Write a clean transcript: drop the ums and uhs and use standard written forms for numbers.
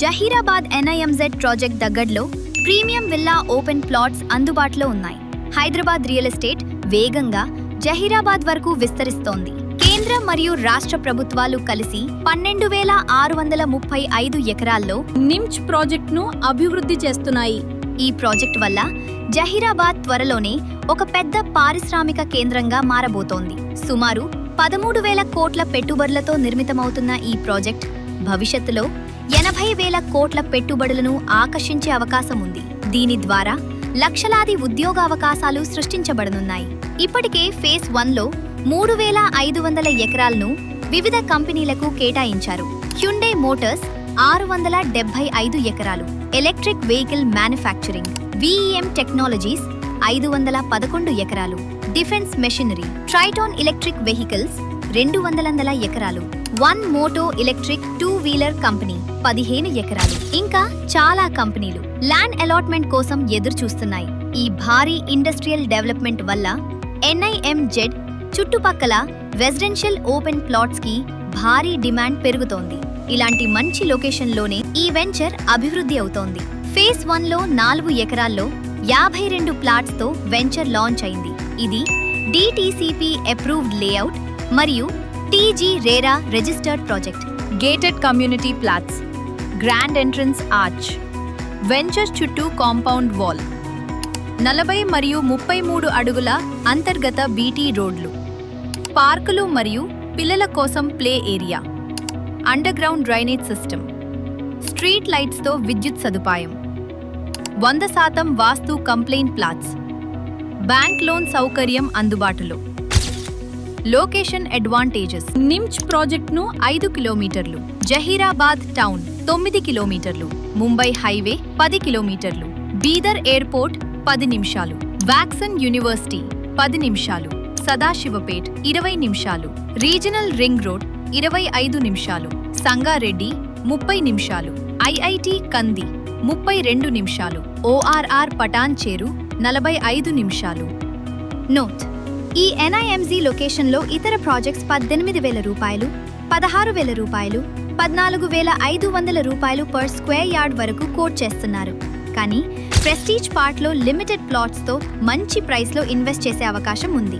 Zaheerabad NIMZ project దగ్గరలో premium villa open plots అందుబాటులో ఉన్నాయి. హైదరాబాద్ రియల్ ఎస్టేట్ వేగంగా జహీరాబాద్ వరకు విస్తరిస్తోంది. కేంద్ర మరియు రాష్ట్ర ప్రభుత్వాలు కలిసి 12,635 ఎకరాల్లో నిమ్చ్ ప్రాజెక్టును అభివృద్ధి చేస్తున్నాయి. ఈ ప్రాజెక్ట్ వల్ల జహీరాబాద్ త్వరలోనే ఒక పెద్ద పారిశ్రామిక కేంద్రంగా మారబోతోంది. సుమారు 13,000 కోట్ల పెట్టుబడులతో నిర్మితమవుతున్న ఈ ప్రాజెక్ట్ భవిష్యత్తులో 80,000 కోట్ల పెట్టుబడులను ఆకర్షించే అవకాశం ఉంది. దీని ద్వారా లక్షలాది ఉద్యోగావకాశాలు సృష్టించబడనున్నాయి. ఇప్పటికే ఫేజ్ 1లో 3,500 ఎకరాలను వివిధ కంపెనీలకు కేటాయించారు. హ్యుండై మోటార్స్ 675 ఎకరాలు, electric vehicle manufacturing VEM technologies 511 ఎకరాలు, defence machinery Triton electric vehicles 200 ఎకరాలు, వన్ మోటో ఎలక్ట్రిక్ 2-వీలర్ కంపెనీ 15 ఎకరాలు, ఇంకా చాలా కంపెనీలు ల్యాండ్ అలాట్మెంట్ కోసం ఎదురు చూస్తున్నాయి. ఈ భారీ ఇండస్ట్రియల్ డెవలప్మెంట్ వల్ల ఎన్ఐఎంజెడ్ చుట్టుపక్కల రెసిడెన్షియల్ ఓపెన్ ప్లాట్స్ కి భారీ డిమాండ్ పెరుగుతోంది. ఇలాంటి మంచి లొకేషన్లోనే ఈ వెంచర్ అభివృద్ధి అవుతోంది. ఫేజ్ 1లో 4 ఎకరాల్లో 52 ప్లాట్స్తో వెంచర్ లాంచ్ అయింది. ఇది DTCP అప్రూవ్డ్ లేఅవుట్ మరియు TG RERA registered project. Gated community plots, grand entrance arch, venture చుట్టూ కాంపౌండ్ వాల్, 40 మరియు 33 అడుగుల అంతర్గత BT రోడ్లు, పార్కులు మరియు పిల్లల కోసం play area, underground drainage system, street లైట్స్తో విద్యుత్ సదుపాయం, 100% vastu compliant plots, bank loan సౌకర్యం అందుబాటులో. లొకేషన్ అడ్వాంటేజెస్: నిమ్చ్ ప్రాజెక్టును 5 కిలోమీటర్లు, జహీరాబాద్ టౌన్ 9 కిలోమీటర్లు, ముంబై హైవే 10 కిలోమీటర్లు, బీదర్ ఎయిర్పోర్ట్ 10 నిమిషాలు, వాక్సన్ యూనివర్సిటీ 10 నిమిషాలు, సదాశివపేట్ 20 నిమిషాలు, రీజనల్ రింగ్ రోడ్ 25 నిమిషాలు, సంగారెడ్డి 30 నిమిషాలు, IIT కంది 32 నిమిషాలు, ORR పటాన్ చెరు 45 నిమిషాలు. నోట్: ఈ NIMZ లొకేషన్లో ఇతర ప్రాజెక్ట్స్ 18,000 రూపాయలు, 16,000 రూపాయలు, 14,500 రూపాయలు పర్ స్క్వేర్ యార్డ్ వరకు కోట్ చేస్తున్నారు. కానీ ప్రెస్టీజ్ పార్ట్లో లిమిటెడ్ ప్లాట్స్తో మంచి ప్రైస్లో ఇన్వెస్ట్ చేసే అవకాశం ఉంది.